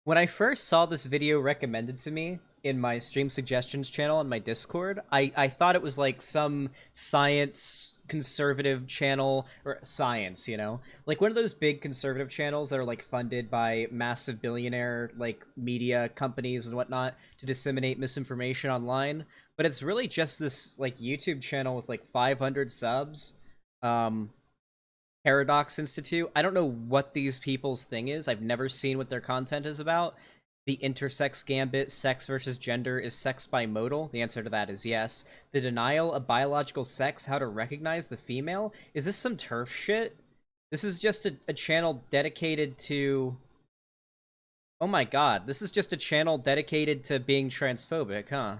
When I first saw this video recommended to me in my stream suggestions channel on my Discord, I thought it was like some science conservative channel, or science, you know? Like one of those big conservative channels that are like funded by massive billionaire like media companies and whatnot to disseminate misinformation online. But it's really just this like YouTube channel with like 500 subs. Um, Paradox Institute. I don't know what these people's thing is. I've never seen what their content is about. The intersex gambit, sex versus gender, is sex bimodal? The answer to that is yes. The denial of biological sex, how to recognize the female? Is this some TERF shit? This is just a channel dedicated to... Oh my god, this is just a channel dedicated to being transphobic, huh?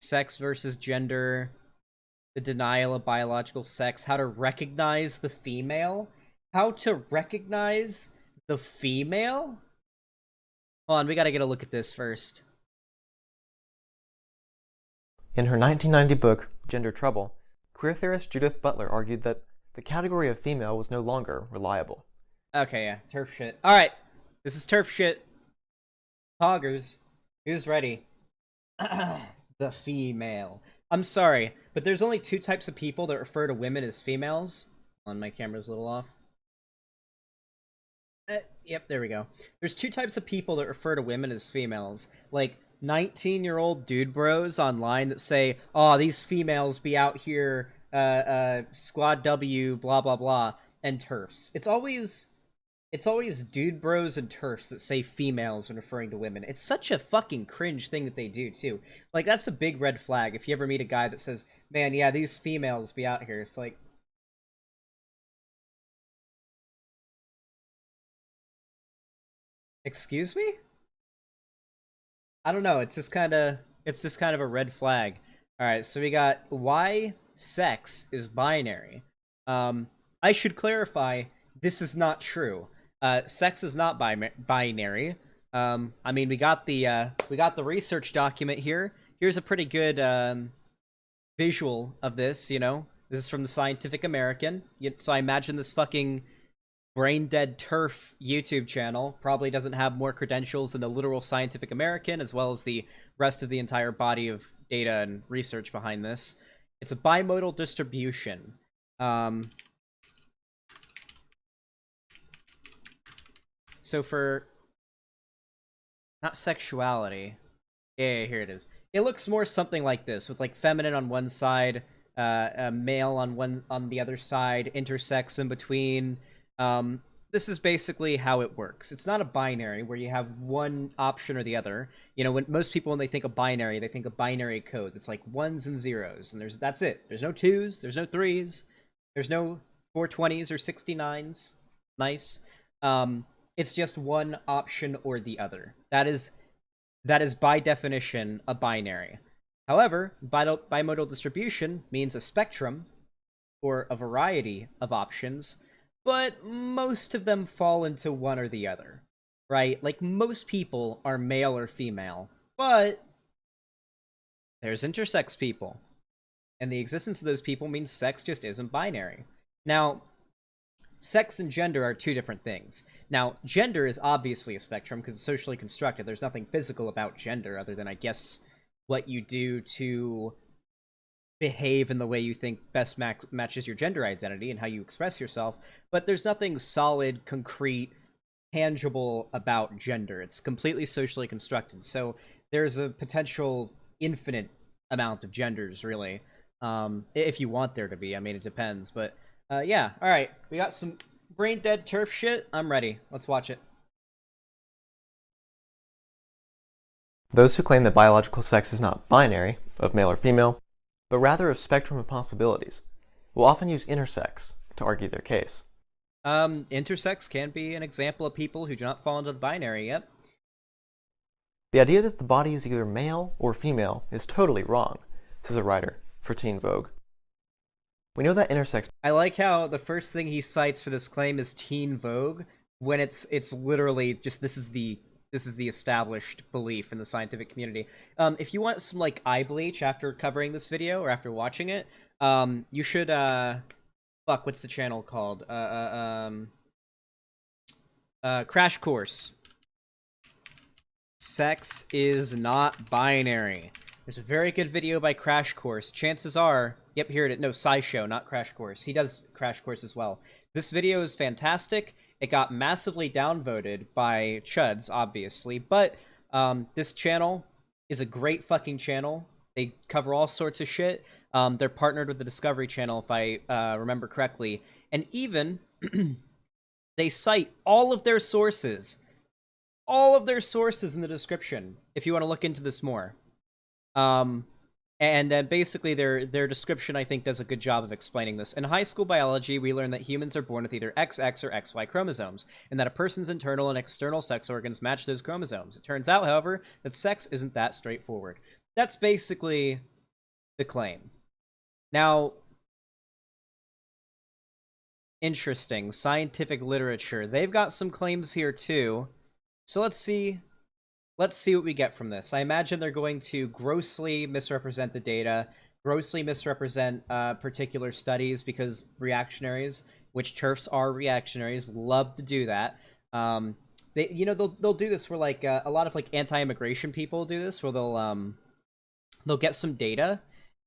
Sex versus gender, the denial of biological sex, how to recognize the female? How to recognize the female? Hold on, we gotta get a look at this first. In her 1990 book, Gender Trouble, queer theorist Judith Butler argued that the category of female was no longer reliable. Okay, yeah, TERF shit. Alright, this is TERF shit. Poggers, who's ready? The female. I'm sorry, but there's only two types of people that refer to women as females. My camera's a little off. Yep, there we go. There's two types of people that refer to women as females. Like, 19-year-old dude bros online that say, oh, these females be out here, squad W, blah, blah, blah, and TERFs. It's always dude bros and TERFs that say females when referring to women. It's such a fucking cringe thing that they do, too. Like, that's a big red flag if you ever meet a guy that says, man, yeah, these females be out here. It's like... Excuse me? I don't know, it's just kind of a red flag. Alright, so we got why sex is binary. I should clarify, this is not true. Sex is not binary. I mean, we got the research document here. Here's a pretty good visual of this, you know? This is from the Scientific American. So I imagine this fucking brain dead TERF YouTube channel probably doesn't have more credentials than the literal Scientific American, as well as the rest of the entire body of data and research behind this. It's a bimodal distribution. So for not sexuality, yeah, here it is. It looks more something like this, with like feminine on one side, male on the other side, intersex in between. This is basically how it works. It's not a binary where you have one option or the other. You know, when most people, when they think of binary, they think of binary code. It's like ones and zeros, and that's it. There's no twos, there's no threes, there's no 420s or 69s. Nice. It's just one option or the other. That is by definition a binary. However, bimodal distribution means a spectrum or a variety of options, but most of them fall into one or the other, right? Like, most people are male or female, but there's intersex people, and the existence of those people means sex just isn't binary. Now, sex and gender are two different things. Now, gender is obviously a spectrum because it's socially constructed. There's nothing physical about gender other than, I guess, what you do to behave in the way you think best matches your gender identity and how you express yourself, but there's nothing solid, concrete, tangible about gender. It's completely socially constructed, so there's a potential infinite amount of genders, really, if you want there to be. I mean, it depends, but yeah. Alright, we got some brain dead TERF shit. I'm ready. Let's watch it. Those who claim that biological sex is not binary, of male or female, but rather a spectrum of possibilities, will often use intersex to argue their case. Intersex can be an example of people who do not fall into the binary, yep. The idea that the body is either male or female is totally wrong, says a writer for Teen Vogue. We know that intersex... I like how the first thing he cites for this claim is Teen Vogue, when it's literally just this is the established belief in the scientific community. If you want some, like, eye bleach after covering this video, or after watching it, you should, fuck, what's the channel called? Crash Course. Sex is not binary. There's a very good video by Crash Course. Chances are, yep, here it is. No, SciShow, not Crash Course. He does Crash Course as well. This video is fantastic. It got massively downvoted by chuds, obviously, but this channel is a great fucking channel. They cover all sorts of shit. They're partnered with the Discovery Channel, if I remember correctly, and even they cite all of their sources in the description if you want to look into this more. And basically their description, I think, does a good job of explaining this. In high school biology, we learn that humans are born with either XX or XY chromosomes, and that a person's internal and external sex organs match those chromosomes. It turns out, however, that sex isn't that straightforward. That's basically the claim. Now, interesting. Scientific literature. They've got some claims here too. So let's see what we get from this. I imagine they're going to grossly misrepresent the data, grossly misrepresent particular studies, because reactionaries, which TERFs are reactionaries, love to do that. They'll do this where like a lot of like anti-immigration people do this, where they'll get some data,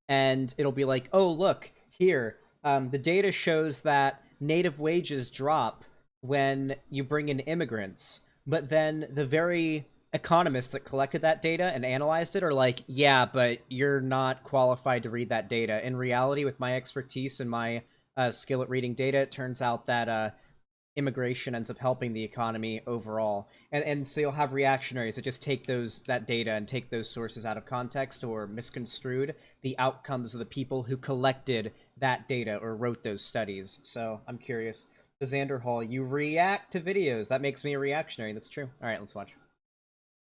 and it'll be like, oh look here, the data shows that native wages drop when you bring in immigrants. But then the very economists that collected that data and analyzed it are like, yeah, but you're not qualified to read that data. In reality, with my expertise and my skill at reading data, it turns out that immigration ends up helping the economy overall. And so you'll have reactionaries that just take that data and take those sources out of context or misconstrued the outcomes of the people who collected that data or wrote those studies. So I'm curious. Xander Hall, you react to videos. That makes me a reactionary. That's true. All right, let's watch.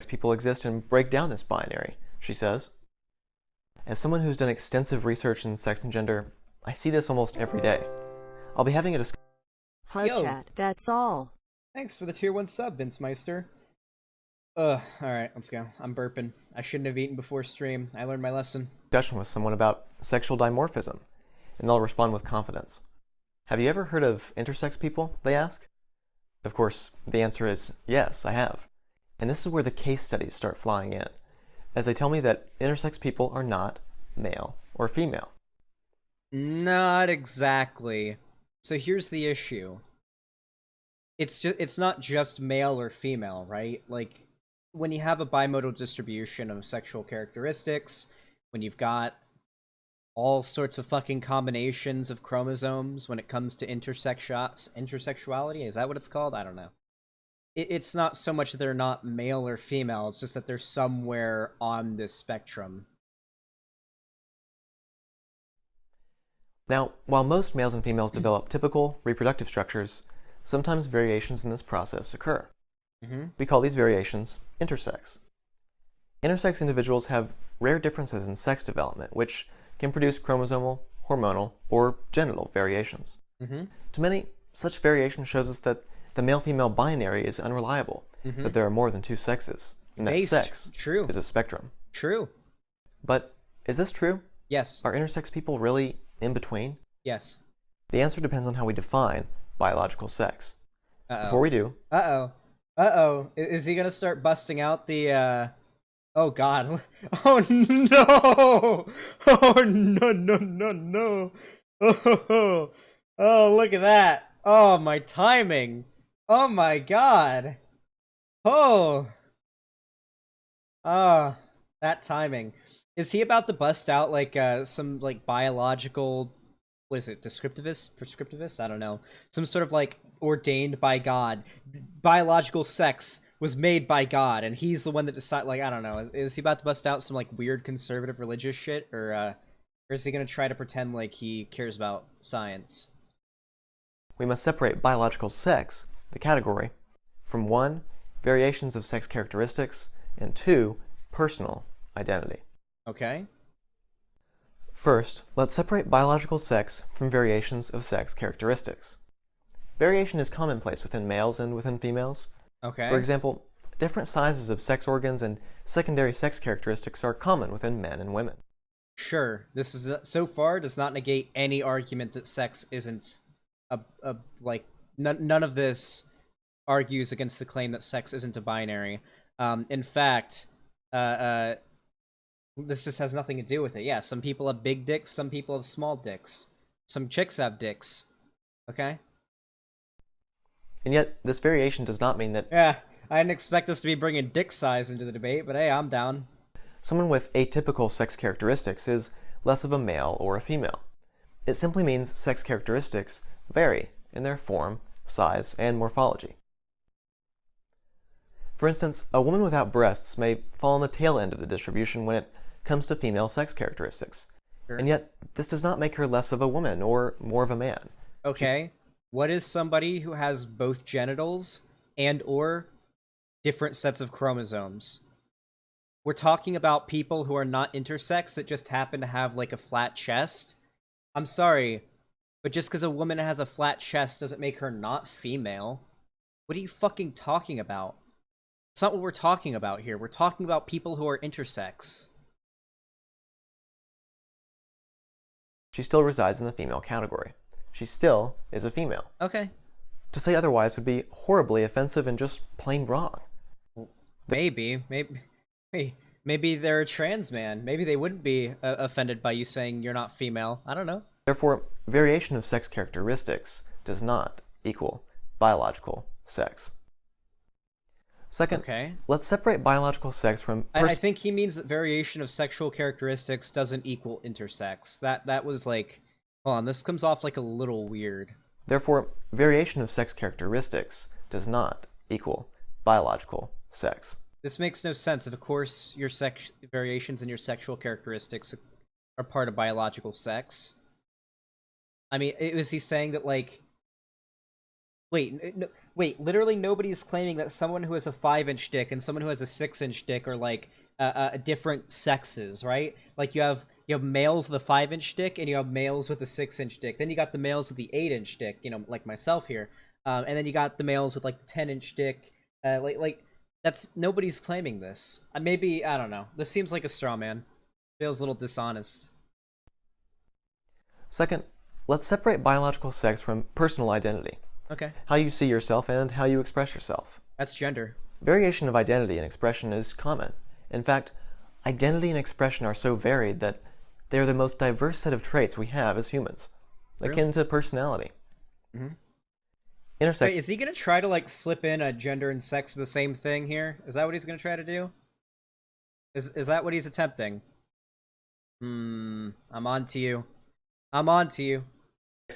People exist and break down this binary, she says. As someone who's done extensive research in sex and gender, I see this almost every day. I'll be having a discussion. Hi, chat. That's all. Thanks for the tier 1 sub, Vince Meister. Alright, let's go. I'm burping. I shouldn't have eaten before stream. I learned my lesson. Discussion with someone about sexual dimorphism, and they'll respond with confidence. Have you ever heard of intersex people, they ask? Of course, the answer is yes, I have. And this is where the case studies start flying in, as they tell me that intersex people are not male or female. Not exactly. So here's the issue. It's not just male or female, right? Like, when you have a bimodal distribution of sexual characteristics, when you've got all sorts of fucking combinations of chromosomes when it comes to intersexuality, is that what it's called? I don't know. It's not so much that they're not male or female, it's just that they're somewhere on this spectrum. Now, while most males and females develop typical reproductive structures, sometimes variations in this process occur. We call these variations intersex. Intersex individuals have rare differences in sex development, which can produce chromosomal, hormonal, or genital variations. To many, such variation shows us that the male-female binary is unreliable, that there are more than two sexes, and that sex is a spectrum. True. But is this true? Yes. Are intersex people really in between? Yes. The answer depends on how we define biological sex. Before we do... Is he gonna start busting out the, Oh god. Oh no! Oh no. Oh, look at that. Oh, my timing. Oh my god. Oh. That timing. Is he about to bust out like some like biological, what is it, prescriptivist? I don't know. Some sort of like ordained by God. Biological sex was made by God, and he's the one that decided, like, I don't know. Is he about to bust out some like weird conservative religious shit, or is he gonna try to pretend like he cares about science? We must separate biological sex, the category, from 1, variations of sex characteristics, and 2, personal identity. Okay. First, let's separate biological sex from variations of sex characteristics. Variation is commonplace within males and within females. Okay. For example, different sizes of sex organs and secondary sex characteristics are common within men and women. Sure. This is so far does not negate any argument that sex isn't none of this argues against the claim that sex isn't a binary. In fact, this just has nothing to do with it. Yeah, some people have big dicks, some people have small dicks. Some chicks have dicks. Okay? And yet, this variation does not mean that Yeah, I didn't expect us to be bringing dick size into the debate, but hey, I'm down. someone with atypical sex characteristics is less of a male or a female. It simply means sex characteristics vary in their form, size, and morphology. For instance, a woman without breasts may fall on the tail end of the distribution when it comes to female sex characteristics. Sure. And yet, this does not make her less of a woman or more of a man. Okay, what is somebody who has both genitals and or different sets of chromosomes? We're talking about people who are not intersex that just happen to have like a flat chest. I'm sorry, but just because a woman has a flat chest doesn't make her not female. What are you fucking talking about? It's not what we're talking about here. We're talking about people who are intersex. She still resides in the female category. She still is a female. Okay. To say otherwise would be horribly offensive and just plain wrong. Maybe they're a trans man. Maybe they wouldn't be offended by you saying you're not female. I don't know. Therefore, variation of sex characteristics does not equal biological sex. Second, Okay. let's separate biological sex from I think he means that variation of sexual characteristics doesn't equal intersex. That was like, hold on, this comes off like a little weird. Therefore, variation of sex characteristics does not equal biological sex. This makes no sense. Of course, your variations in your sexual characteristics are part of biological sex. I mean, was he saying that like? Wait, literally nobody's claiming that someone who has a 5-inch dick and someone who has a 6-inch dick are like different sexes, right? Like you have males with a 5-inch dick and you have males with a 6-inch dick. Then you got the males with the 8-inch dick, you know, like myself here. And then you got the males with like the 10-inch dick. Like that's nobody's claiming this. Maybe I don't know. This seems like a straw man. Feels a little dishonest. Second, let's separate biological sex from personal identity. Okay. How you see yourself and how you express yourself. That's gender. Variation of identity and expression is common. In fact, identity and expression are so varied that they are the most diverse set of traits we have as humans, akin to personality. Mm-hmm. Intersex. Wait, is he gonna try to like slip in a gender and sex to the same thing here? Is that what he's gonna try to do? Is that what he's attempting? I'm on to you. I'm on to you.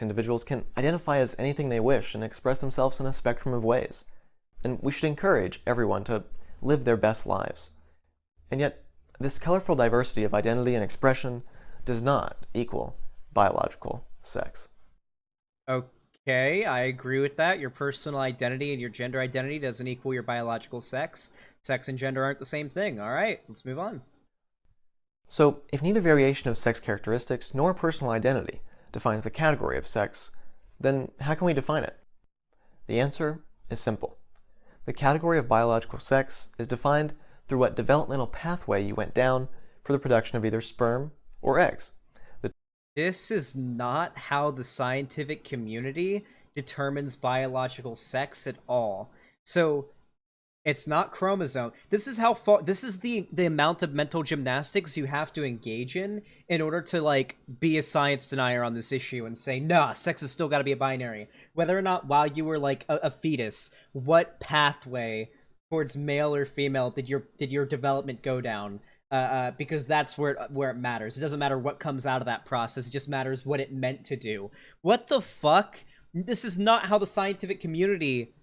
Individuals can identify as anything they wish and express themselves in a spectrum of ways. And we should encourage everyone to live their best lives. And yet, this colorful diversity of identity and expression does not equal biological sex. Okay, I agree with that. Your personal identity and your gender identity doesn't equal your biological sex. Sex and gender aren't the same thing. All right, let's move on. So, if neither variation of sex characteristics nor personal identity defines the category of sex, then how can we define it? The answer is simple. The category of biological sex is defined through what developmental pathway you went down for the production of either sperm or eggs. This is not how the scientific community determines biological sex at all. So it's not chromosome. This is how far. This is the amount of mental gymnastics you have to engage in order to like be a science denier on this issue and say, nah, sex has still got to be a binary. Whether or not while you were like a fetus, what pathway towards male or female did your development go down? Because that's where it matters. It doesn't matter what comes out of that process. It just matters what it meant to do. What the fuck? This is not how the scientific community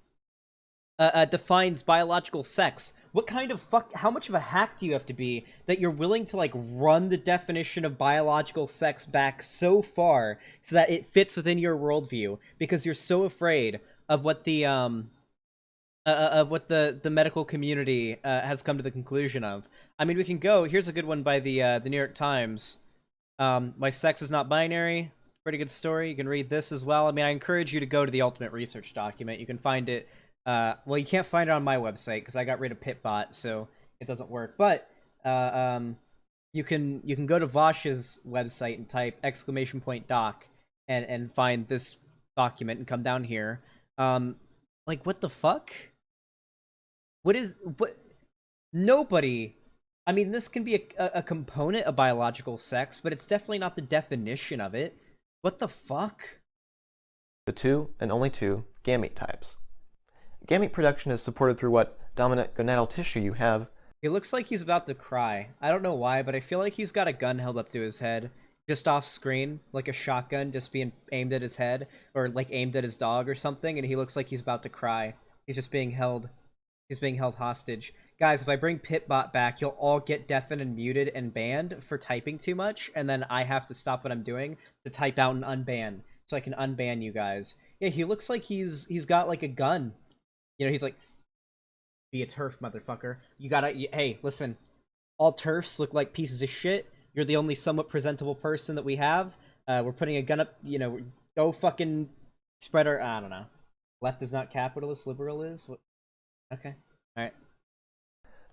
defines biological sex. What kind of how much of a hack do you have to be that you're willing to like run the definition of biological sex back so far so that it fits within your worldview because you're so afraid of what the medical community has come to the conclusion of. I mean, we can go. Here's a good one by the New York Times. My sex is not binary. Pretty good story. You can read this as well. I mean, I encourage you to go to the Ultimate Research document. You can find it. Well, you can't find it on my website because I got rid of Pitbot, so it doesn't work. But you can go to Vosh's website and type !doc and find this document and come down here. Like, what the fuck? What Nobody. I mean, this can be a component of biological sex, but it's definitely not the definition of it. What the fuck? The two and only two gamete types. Gamete production is supported through what dominant gonadal tissue you have. He looks like he's about to cry. I don't know why, but I feel like he's got a gun held up to his head, just off screen, like a shotgun just being aimed at his head, or like aimed at his dog or something, and he looks like he's about to cry. He's just being held. He's being held hostage. Guys, if I bring Pitbot back, you'll all get deafened and muted and banned for typing too much, and then I have to stop what I'm doing to type out and unban, so I can unban you guys. Yeah, he looks like he's got like a gun. You know, he's like, be a TERF, motherfucker. You gotta, hey, listen, all TERFs look like pieces of shit. You're the only somewhat presentable person that we have. We're putting a gun up, you know, go fucking spread our, I don't know. Left is not capitalist, liberal is? What? Okay, alright.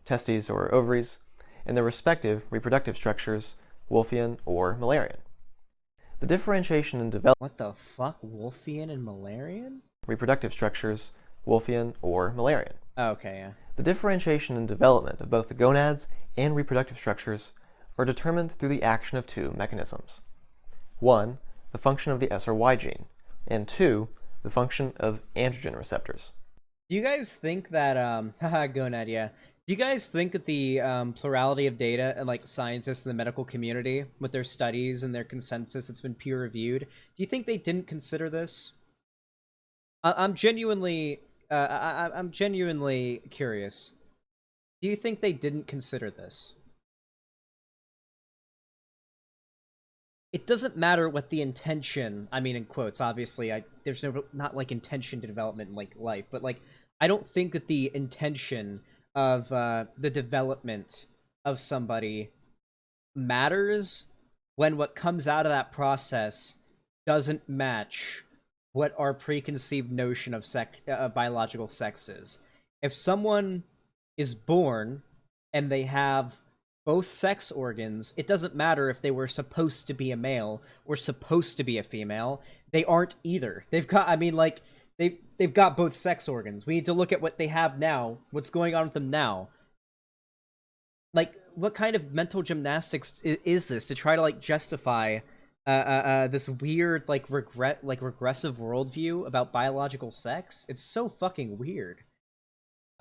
Testes or ovaries, and their respective reproductive structures, Wolffian or Müllerian. The differentiation in What the fuck? Wolffian and Müllerian? reproductive structures, Wolffian or Müllerian. Oh, okay, yeah. The differentiation and development of both the gonads and reproductive structures are determined through the action of two mechanisms. One, the function of the SRY gene, and two, the function of androgen receptors. Do you guys think that, haha, gonad, yeah. Do you guys think that the plurality of data and like scientists in the medical community with their studies and their consensus that's been peer reviewed, do you think they didn't consider this? I'm genuinely, I'm genuinely curious. Do you think they didn't consider this? It doesn't matter what the intention, I mean in quotes, obviously, there's not like intention to development in like life, but like, I don't think that the intention of the development of somebody matters when what comes out of that process doesn't match what our preconceived notion of biological sex is. If someone is born and they have both sex organs, it doesn't matter if they were supposed to be a male or supposed to be a female. They aren't either. They've got, I mean, like, they've got both sex organs. We need to look at what they have now, what's going on with them now. Like, what kind of mental gymnastics is this to try to like justify this weird like regressive worldview about biological sex? It's so fucking weird.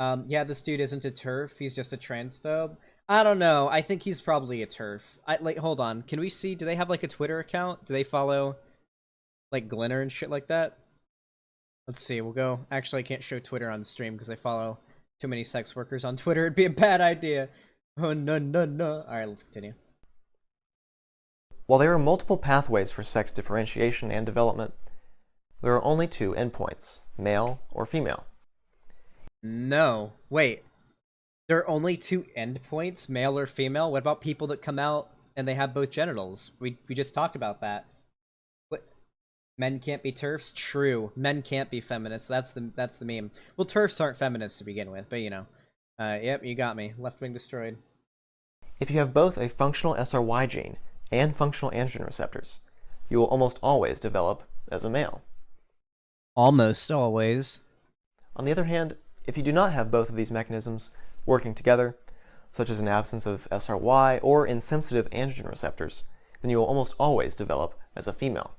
Yeah, this dude isn't a TERF. He's just a transphobe. I don't know. I think he's probably a TERF. Like, hold on. Can we see? Do they have like a Twitter account? Do they follow like Glinner and shit like that? Let's see. We'll go. Actually, I can't show Twitter on the stream because I follow too many sex workers on Twitter. It'd be a bad idea. Oh no no no. All right, let's continue. While there are multiple pathways for sex differentiation and development, there are only two endpoints, male or female. No. Wait. There are only two endpoints, male or female? What about people that come out and they have both genitals? We just talked about that. What? Men can't be TERFs? True. Men can't be feminists. That's the meme. Well, TERFs aren't feminists to begin with, but you know. Yep, you got me. Left wing destroyed. If you have both a functional SRY gene and functional androgen receptors, you will almost always develop as a male. Almost always. On the other hand, if you do not have both of these mechanisms working together, such as an absence of SRY or insensitive androgen receptors, then you will almost always develop as a female.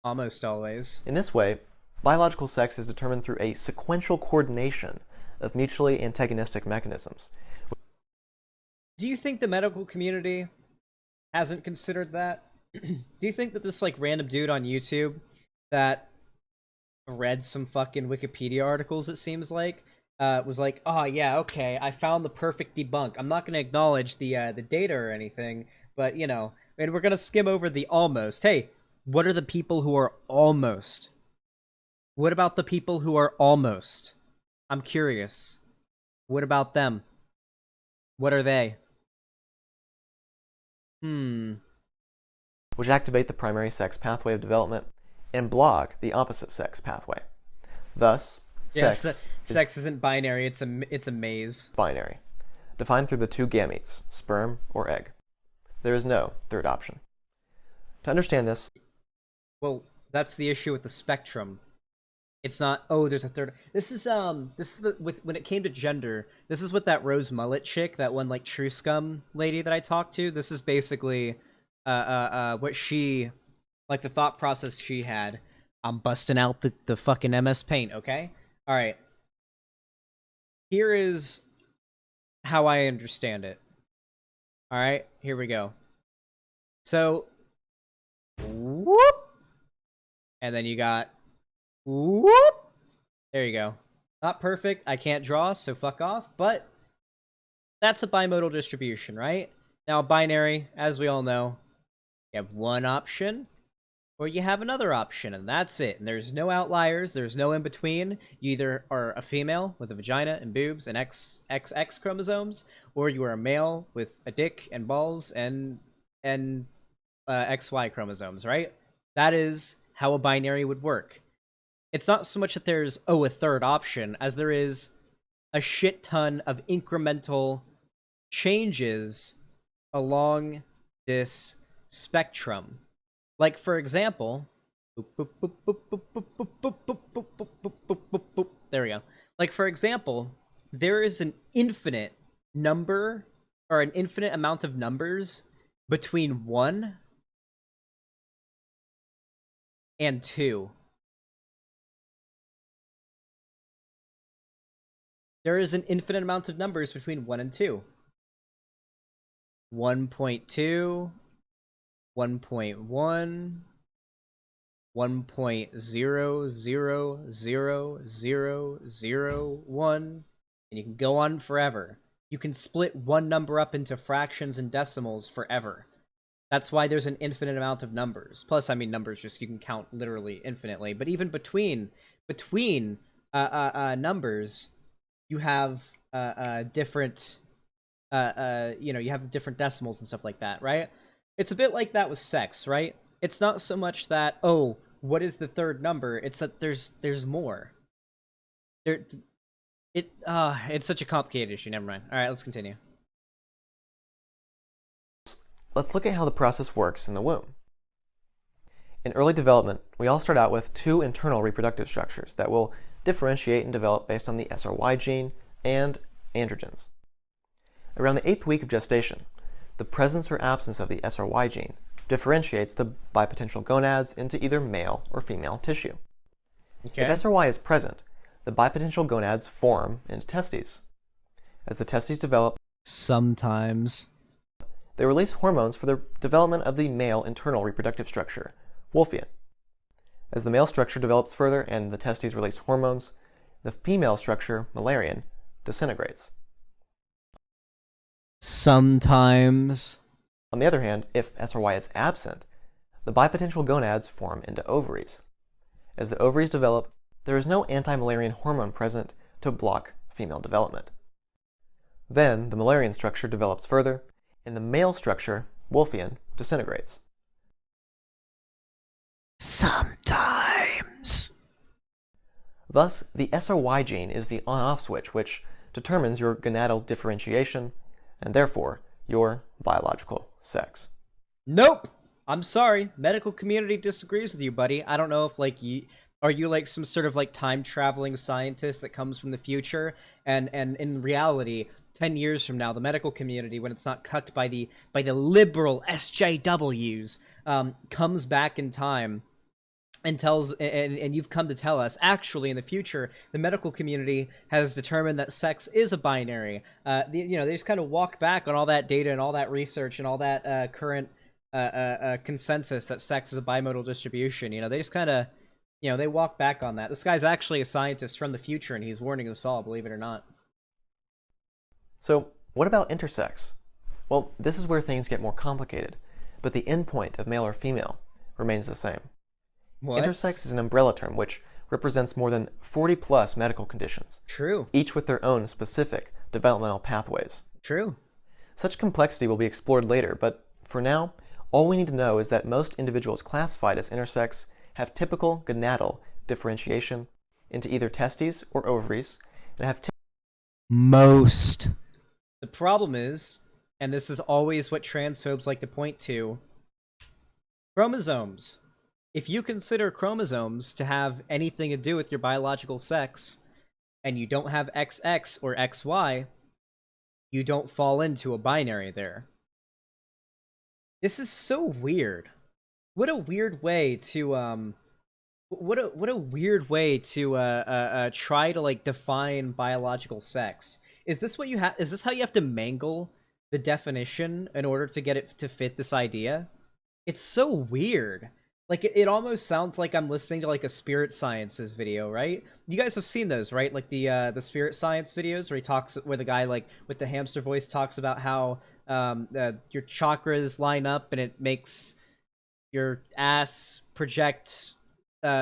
Almost always. In this way, biological sex is determined through a sequential coordination of mutually antagonistic mechanisms. Do you think the medical community hasn't considered that? Do you think that this like random dude on YouTube that read some fucking Wikipedia articles, it seems like, was like, oh yeah, okay, I found the perfect debunk. I'm not going to acknowledge the data or anything, but you know, and we're going to skim over the almost. Hey, what are the people who are almost? What about the people who are almost? I'm curious. What about them? What are they? Which activate the primary sex pathway of development and block the opposite sex pathway. Thus, sex isn't binary, it's a maze. Binary, defined through the two gametes, sperm or egg. There is no third option. To understand this, well, that's the issue with the spectrum. It's not, oh, there's a third. This is when it came to gender, this is what that Rose Mullet chick, that one like True Scum lady that I talked to, this is basically what she, like, the thought process she had. I'm busting out the fucking MS Paint, okay? All right. Here is how I understand it. All right, here we go. So, whoop, and then you got whoop. There you go. Not perfect. I can't draw, so fuck off. But that's a bimodal distribution, right? Now, binary, as we all know, you have one option, or you have another option, and that's it. And there's no outliers. There's no in between. You either are a female with a vagina and boobs and XX chromosomes, or you are a male with a dick and balls and XY chromosomes, right? That is how a binary would work. It's not so much that there's, a third option, as there is a shit ton of incremental changes along this spectrum. Like, for example, there we go. Like, for example, there is an infinite number, or an infinite amount of numbers between 1 and 2. There is an infinite amount of numbers between 1 and 2. 1.2, 1.1, 1.0000001, and you can go on forever. You can split one number up into fractions and decimals forever. That's why there's an infinite amount of numbers. Plus, I mean, numbers just, you can count literally infinitely. But even between numbers, you have different, you have different decimals and stuff like that, right? It's a bit like that with sex, right? It's not so much that, oh, what is the third number? It's that there's more. It's such a complicated issue. Never mind. All right, let's continue. Let's look at how the process works in the womb. In early development, we all start out with 2 internal reproductive structures that will differentiate and develop based on the SRY gene and androgens. Around the 8th week of gestation, the presence or absence of the SRY gene differentiates the bipotential gonads into either male or female tissue. Okay. If SRY is present, the bipotential gonads form into testes. As the testes develop, sometimes they release hormones for the development of the male internal reproductive structure, Wolffian. As the male structure develops further and the testes release hormones, the female structure, Mullerian, disintegrates. Sometimes. On the other hand, if SRY is absent, the bipotential gonads form into ovaries. As the ovaries develop, there is no anti-Mullerian hormone present to block female development. Then the Mullerian structure develops further, and the male structure, Wolffian, disintegrates. Sometimes. Thus, the SRY gene is the on-off switch which determines your gonadal differentiation, and therefore, your biological sex. Nope! I'm sorry. Medical community disagrees with you, buddy. I don't know if, like, are you like some sort of like time-traveling scientist that comes from the future, and in reality, 10 years from now, the medical community, when it's not cucked by the liberal SJWs, comes back in time and tells, and you've come to tell us, actually, in the future, the medical community has determined that sex is a binary. They just kind of walked back on all that data and all that research and all that current consensus that sex is a bimodal distribution. They just kind of, they walk back on that. This guy's actually a scientist from the future, and he's warning us all, believe it or not. So, what about intersex? Well, this is where things get more complicated, but the endpoint of male or female remains the same. What? Intersex is an umbrella term which represents more than 40 plus medical conditions. True. Each with their own specific developmental pathways. True. Such complexity will be explored later, but for now, all we need to know is that most individuals classified as intersex have typical gonadal differentiation into either testes or ovaries, and have most. The problem is, and this is always what transphobes like to point to, chromosomes. if you consider chromosomes to have anything to do with your biological sex, and you don't have XX or XY, you don't fall into a binary there. This is so weird. What a weird way to what a weird way to try to like define biological sex. Is this what you have? Is this how you have to mangle the definition in order to get it to fit this idea? It's so weird. Like it almost sounds like I'm listening to like a spirit sciences video, right? You guys have seen those, right? Like the spirit science videos where the guy like with the hamster voice talks about how your chakras line up and it makes your ass project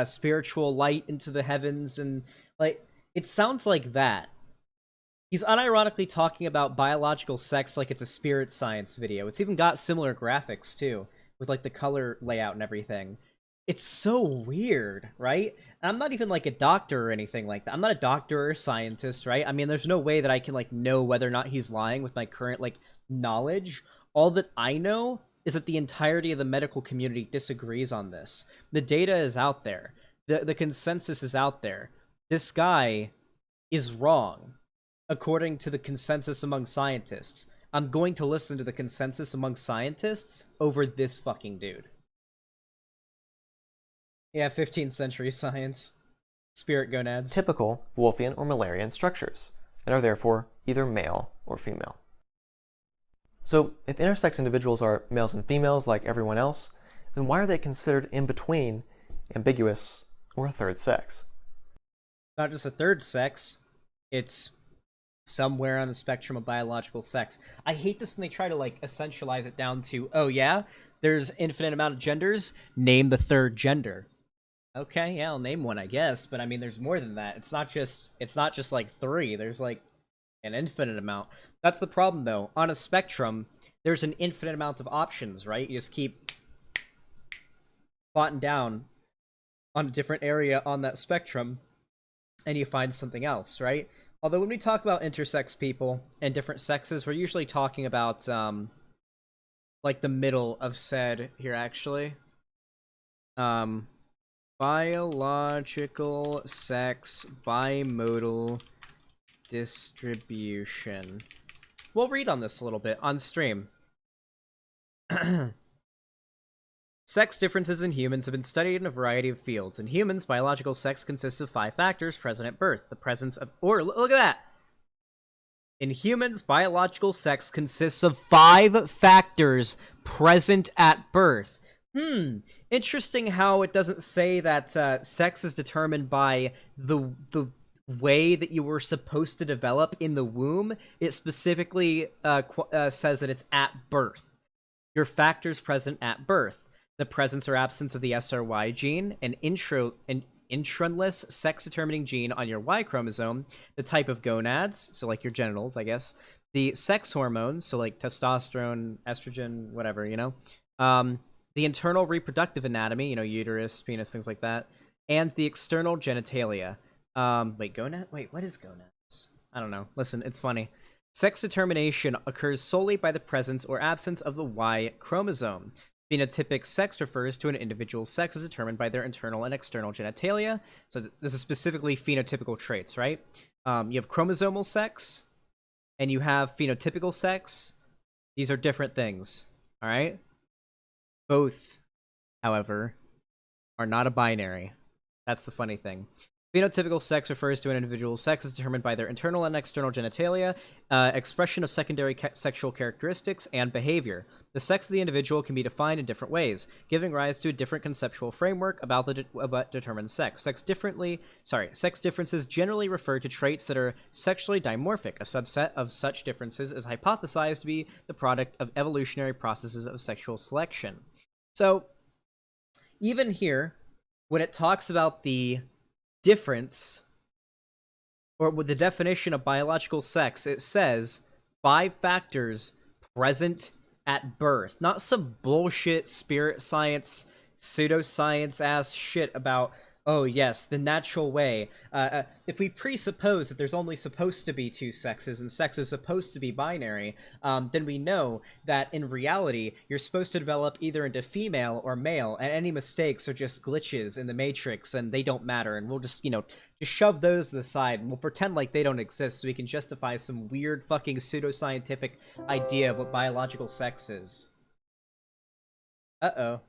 spiritual light into the heavens, and like it sounds like that. He's unironically talking about biological sex like it's a spirit science video. It's even got similar graphics too, with like the color layout and everything. It's so weird, right? And I'm not even like a doctor or anything like that. I'm not a doctor or a scientist, right? I mean, there's no way that I can like know whether or not he's lying with my current like knowledge. All that I know is that the entirety of the medical community disagrees on this. The data is out there. The consensus is out there. This guy is wrong, according to the consensus among scientists. I'm going to listen to the consensus among scientists over this fucking dude. Yeah, 15th century science. Spirit gonads. Typical Wolffian or Müllerian structures, and are therefore either male or female. So, if intersex individuals are males and females like everyone else, then why are they considered in between, ambiguous, or a third sex? Not just a third sex, it's somewhere on the spectrum of biological sex. I hate this when they try to like essentialize it down to, oh yeah, there's infinite amount of genders, name the third gender. Okay, yeah, I'll name one, I guess, but I mean there's more than that. It's not just like 3, there's like an infinite amount. That's the problem though. On a spectrum, there's an infinite amount of options, right? You just keep plotting down on a different area on that spectrum and you find something else, right? Although when we talk about intersex people and different sexes, we're usually talking about like the middle of said here actually. Biological sex bimodal distribution. We'll read on this a little bit on stream. Sex differences in humans have been studied in a variety of fields. In humans, biological sex consists of 5 factors present at birth. The presence of... Or, look at that! In humans, biological sex consists of 5 factors present at birth. Interesting how it doesn't say that sex is determined by the way that you were supposed to develop in the womb. It specifically says that it's at birth. Your factors present at birth. The presence or absence of the SRY gene, an intronless sex-determining gene on your Y chromosome, the type of gonads, so like your genitals, I guess, the sex hormones, so like testosterone, estrogen, whatever, you know, the internal reproductive anatomy, you know, uterus, penis, things like that, and the external genitalia. Wait, what is gonads? I don't know. Listen, it's funny. Sex determination occurs solely by the presence or absence of the Y chromosome. Phenotypic sex refers to an individual's sex as determined by their internal and external genitalia. So this is specifically phenotypical traits, right? You have chromosomal sex, and you have phenotypical sex. These are different things, all right? Both, however, are not a binary. That's the funny thing. Phenotypical sex refers to an individual's sex as determined by their internal and external genitalia, expression of secondary sexual characteristics, and behavior. The sex of the individual can be defined in different ways, giving rise to a different conceptual framework about determined sex. Sex differences generally refer to traits that are sexually dimorphic. A subset of such differences is hypothesized to be the product of evolutionary processes of sexual selection. So, even here, when it talks about the difference, or with the definition of biological sex, it says 5 factors present at birth. Not some bullshit spirit science, pseudoscience ass shit about, Oh yes, the natural way. If we presuppose that there's only supposed to be two sexes and sex is supposed to be binary, then we know that in reality you're supposed to develop either into female or male, and any mistakes are just glitches in the matrix and they don't matter. And we'll just, just shove those to the side and we'll pretend like they don't exist so we can justify some weird fucking pseudoscientific idea of what biological sex is. Uh-oh.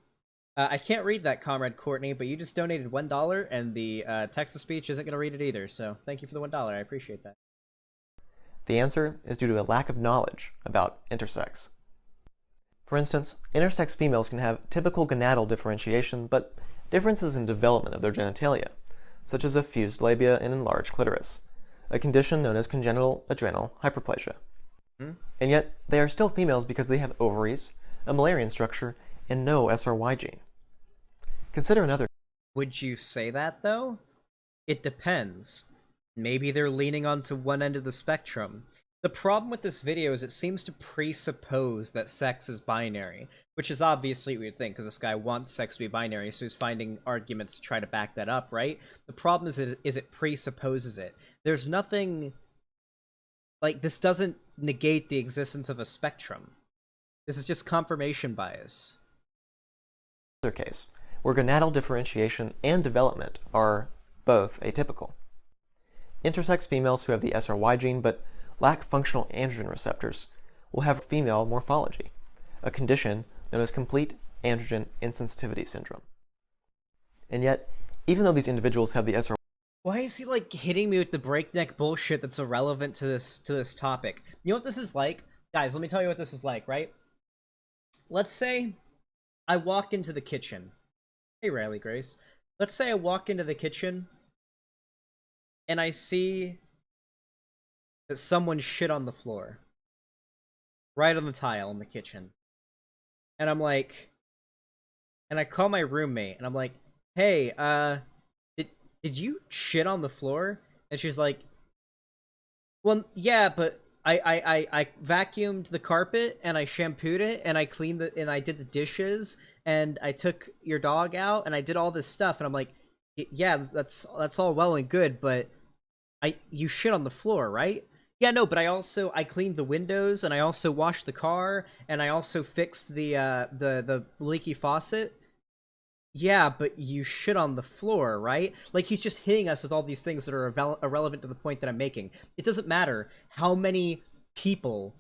I can't read that, Comrade Courtney, but you just donated $1, and the text-to-speech isn't going to read it either, so thank you for the $1. I appreciate that. The answer is due to a lack of knowledge about intersex. For instance, intersex females can have typical gonadal differentiation, but differences in development of their genitalia, such as a fused labia and enlarged clitoris, a condition known as congenital adrenal hyperplasia. And yet, they are still females because they have ovaries, a Müllerian structure, and no SRY gene. Consider another. Would you say that, though? It depends. Maybe they're leaning onto one end of the spectrum. The problem with this video is it seems to presuppose that sex is binary, which is obviously what you'd think, because this guy wants sex to be binary, so he's finding arguments to try to back that up, right? The problem is it presupposes it. There's nothing... Like, this doesn't negate the existence of a spectrum. This is just confirmation bias. Case, where gonadal differentiation and development are both atypical. Intersex females who have the SRY gene but lack functional androgen receptors will have female morphology, a condition known as complete androgen insensitivity syndrome. And yet, even though these individuals have the SRY... Why is he, like, hitting me with the breakneck bullshit that's irrelevant to this topic? You know what this is like? Guys, let me tell you what this is like, right? Let's say I walk into the kitchen. Hey, Riley Grace. Let's say I walk into the kitchen and I see that someone shit on the floor. Right on the tile in the kitchen. And I'm like... And I call my roommate and I'm like, hey, did you shit on the floor? And she's like, well, yeah, but I vacuumed the carpet and I shampooed it and I cleaned and I did the dishes and I took your dog out and I did all this stuff. And I'm like, yeah, that's all well and good, but you shit on the floor, right? Yeah, no, but I cleaned the windows and I also washed the car and I also fixed the leaky faucet. Yeah, but you shit on the floor, right? Like, he's just hitting us with all these things that are irrelevant to the point that I'm making. It doesn't matter how many people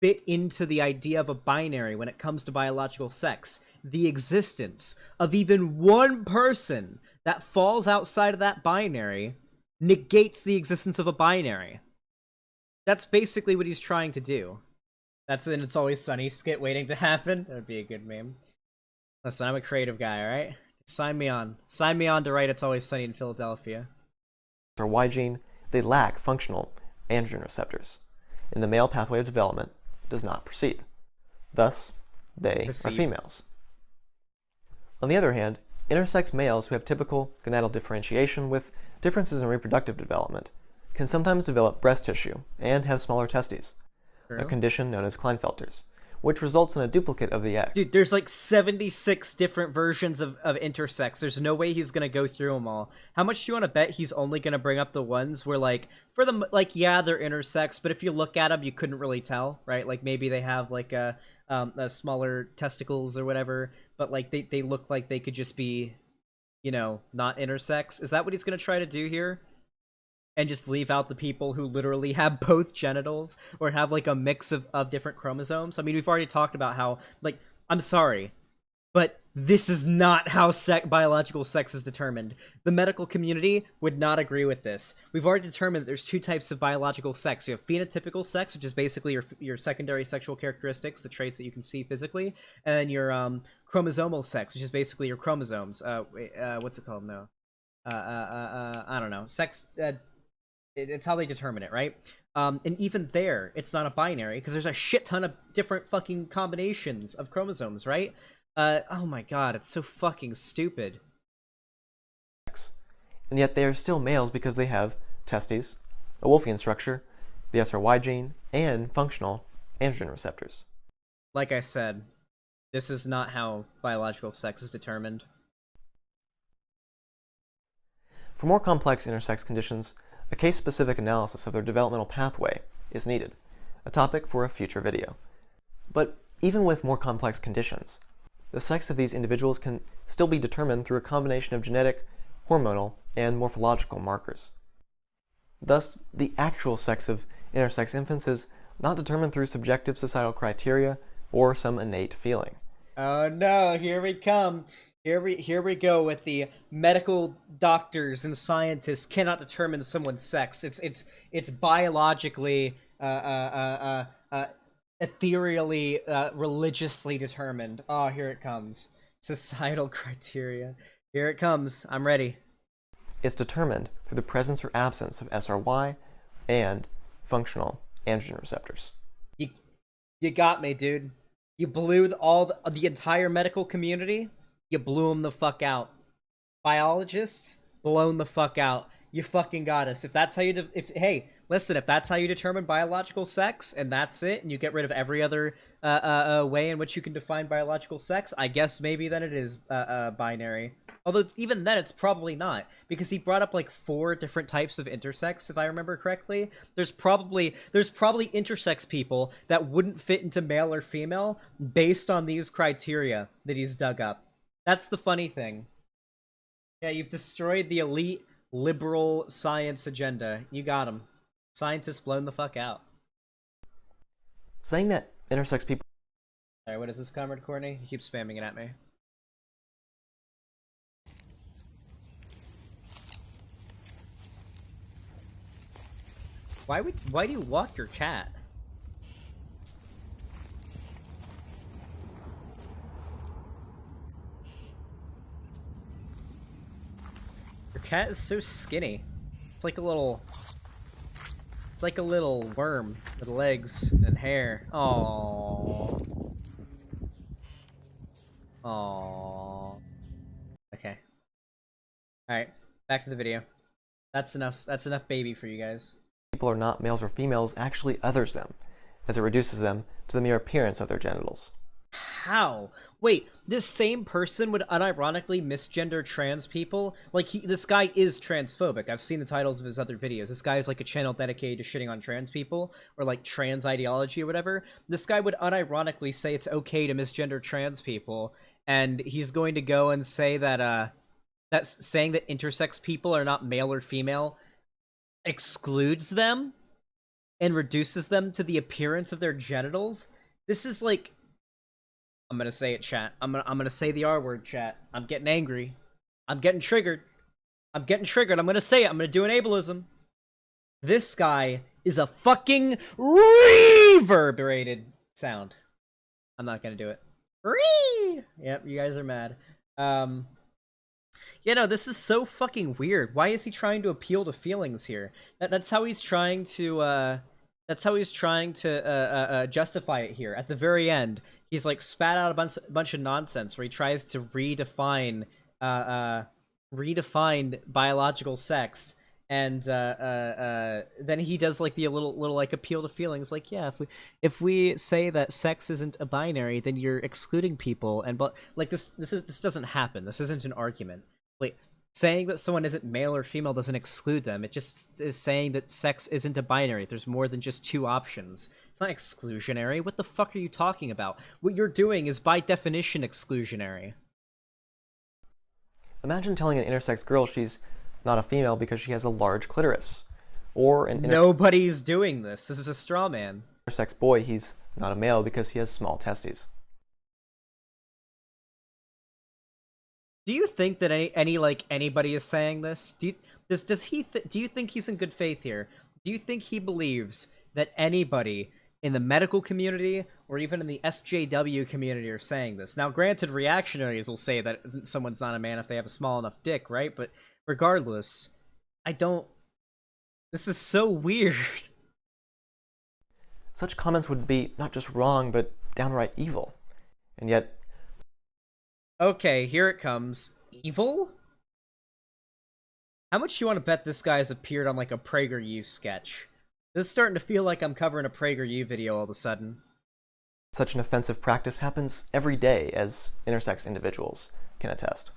fit into the idea of a binary when it comes to biological sex. The existence of even one person that falls outside of that binary negates the existence of a binary. That's basically what he's trying to do. That's an It's Always Sunny skit waiting to happen. That would be a good meme. Listen, I'm a creative guy, alright? Sign me on. Sign me on to write It's Always Sunny in Philadelphia. Or Y gene, they lack functional androgen receptors, and the male pathway of development does not proceed. Thus, they are females. On the other hand, intersex males who have typical gonadal differentiation with differences in reproductive development can sometimes develop breast tissue and have smaller testes, a condition known as Klinefelter's, which results in a duplicate of the egg. Dude, there's like 76 different versions of intersex. There's no way he's gonna go through them all. How much do you want to bet he's only gonna bring up the ones where, like, for them, like, yeah, they're intersex, but if you look at them, you couldn't really tell, right? Like, maybe they have, like, a smaller testicles or whatever, but, like, they look like they could just be, not intersex. Is that what he's gonna try to do here? And just leave out the people who literally have both genitals or have, like, a mix of different chromosomes? I mean, we've already talked about how, like, I'm sorry, but this is not how biological sex is determined. The medical community would not agree with this. We've already determined that there's two types of biological sex. You have phenotypical sex, which is basically your secondary sexual characteristics, the traits that you can see physically, and then your chromosomal sex, which is basically your chromosomes. What's it called? No. I don't know. Sex... It's how they determine it, right? And even there, it's not a binary, because there's a shit ton of different fucking combinations of chromosomes, right? Oh my god, it's so fucking stupid. And yet they are still males because they have testes, a Wolffian structure, the SRY gene, and functional androgen receptors. Like I said, this is not how biological sex is determined. For more complex intersex conditions, a case-specific analysis of their developmental pathway is needed, a topic for a future video. But even with more complex conditions, the sex of these individuals can still be determined through a combination of genetic, hormonal, and morphological markers. Thus, the actual sex of intersex infants is not determined through subjective societal criteria or some innate feeling. Oh no, here we come. Here we go with the medical doctors and scientists cannot determine someone's sex. It's biologically ethereally religiously determined. Oh, here it comes. Societal criteria. Here it comes. I'm ready. It's determined through the presence or absence of SRY and functional androgen receptors. You got me, dude. You blew the entire medical community. You blew them the fuck out. Biologists, blown the fuck out. You fucking got us. If that's how you hey, listen, if that's how you determine biological sex and that's it, and you get rid of every other way in which you can define biological sex, I guess maybe then it is binary. Although even then it's probably not, because he brought up like 4 different types of intersex, if I remember correctly. There's probably intersex people that wouldn't fit into male or female based on these criteria that he's dug up. That's the funny thing. Yeah, you've destroyed the elite liberal science agenda. You got him. Scientists blown the fuck out. Saying that intersex people... Sorry, what is this, Comrade Courtney? You keep spamming it at me. Why do you walk your cat? Your cat is so skinny. It's like a little worm with legs and hair. Aww. Aww. Okay. Alright, back to the video. That's enough baby for you guys. People are not males or females actually others them, as it reduces them to the mere appearance of their genitals. How? Wait, this same person would unironically misgender trans people? Like, this guy is transphobic. I've seen the titles of his other videos. This guy is like a channel dedicated to shitting on trans people, or like trans ideology or whatever. This guy would unironically say it's okay to misgender trans people, and he's going to go and say that, that's saying that intersex people are not male or female excludes them and reduces them to the appearance of their genitals. This is like, I'm gonna say it, chat. I'm gonna say the R word, chat. I'm getting angry. I'm getting triggered. I'm gonna say it. I'm gonna do an ableism. This guy is a fucking reverberated sound. I'm not gonna do it. Yep, you guys are mad. Yeah, no, this is so fucking weird. Why is he trying to appeal to feelings here? That's how he's trying to, justify it here. At the very end, he's like spat out a bunch of nonsense where he tries to redefine biological sex, and then he does like the little like appeal to feelings, like, yeah, if we say that sex isn't a binary, then you're excluding people, and but like this doesn't happen. This isn't an argument. Like, saying that someone isn't male or female doesn't exclude them. It just is saying that sex isn't a binary. There's more than just 2 options. It's not exclusionary. What the fuck are you talking about? What you're doing is by definition exclusionary. Imagine telling an intersex girl she's not a female because she has a large clitoris. Or an Nobody's doing this. This is a straw man. Intersex boy, he's not a male because he has small testes. Do you think that anybody is saying this? Do you think he's in good faith here? Do you think he believes that anybody in the medical community or even in the SJW community are saying this? Now, granted, reactionaries will say that someone's not a man if they have a small enough dick, right? But regardless, I don't... This is so weird. Such comments would be not just wrong, but downright evil. And yet... Okay, here it comes. Evil? How much do you want to bet this guy has appeared on like a PragerU sketch? This is starting to feel like I'm covering a PragerU video all of a sudden. Such an offensive practice happens every day, as intersex individuals can attest.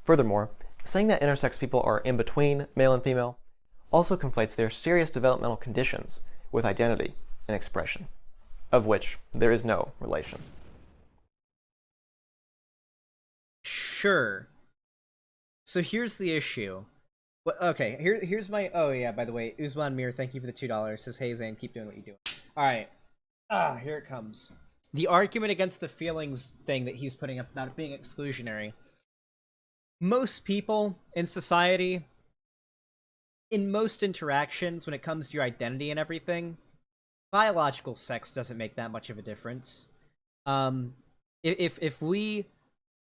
Furthermore, Saying that intersex people are in between male and female also conflates their serious developmental conditions with identity and expression, of which there is no relation. Sure. So here's the issue. Well, okay, here's my... Oh, yeah, by the way, Uzman Mir, thank you for the $2. Says, hey, Zane, keep doing what you're doing. Alright. Here it comes. The argument against the feelings thing that he's putting up about it being exclusionary. Most people in society, in most interactions, when it comes to your identity and everything, biological sex doesn't make that much of a difference. If we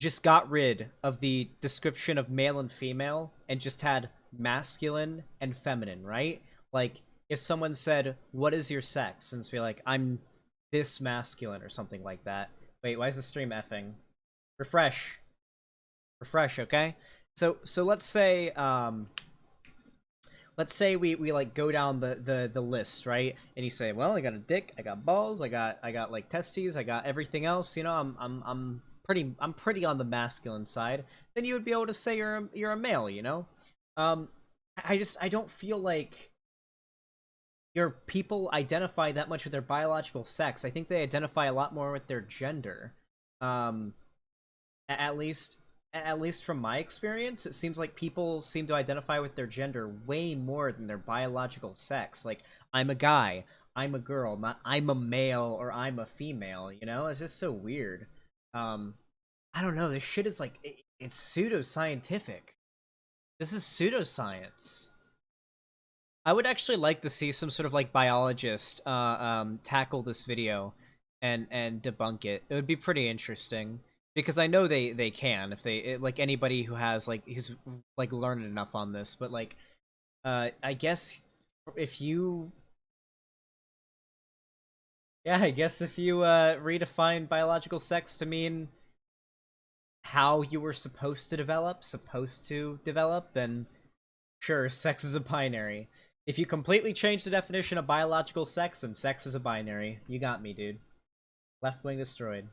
just got rid of the description of male and female and just had masculine and feminine, right? Like, if someone said, what is your sex? And it's be like, I'm this masculine or something like that. Wait, why is the stream effing? Refresh. Refresh, okay? So let's say we like go down the list, right? And you say, well, I got a dick, I got balls, I got like testes, I got everything else, you know, I'm pretty on the masculine side. Then you would be able to say you're a male, you know? I don't feel like your people identify that much with their biological sex. I think they identify a lot more with their gender. At least from my experience, it seems like people seem to identify with their gender way more than their biological sex. Like, I'm a guy, I'm a girl, not I'm a male or I'm a female, you know? It's just so weird. I don't know, this shit is like, it's pseudoscientific. This is pseudoscience. I would actually like to see some sort of like biologist tackle this video and debunk it. It would be pretty interesting. Because I know they can, if they like anybody who has like who's like learned enough on this, but like I guess if you redefine biological sex to mean how you were supposed to develop, then sure, sex is a binary. If you completely change the definition of biological sex, then sex is a binary. You got me, dude. Left wing destroyed.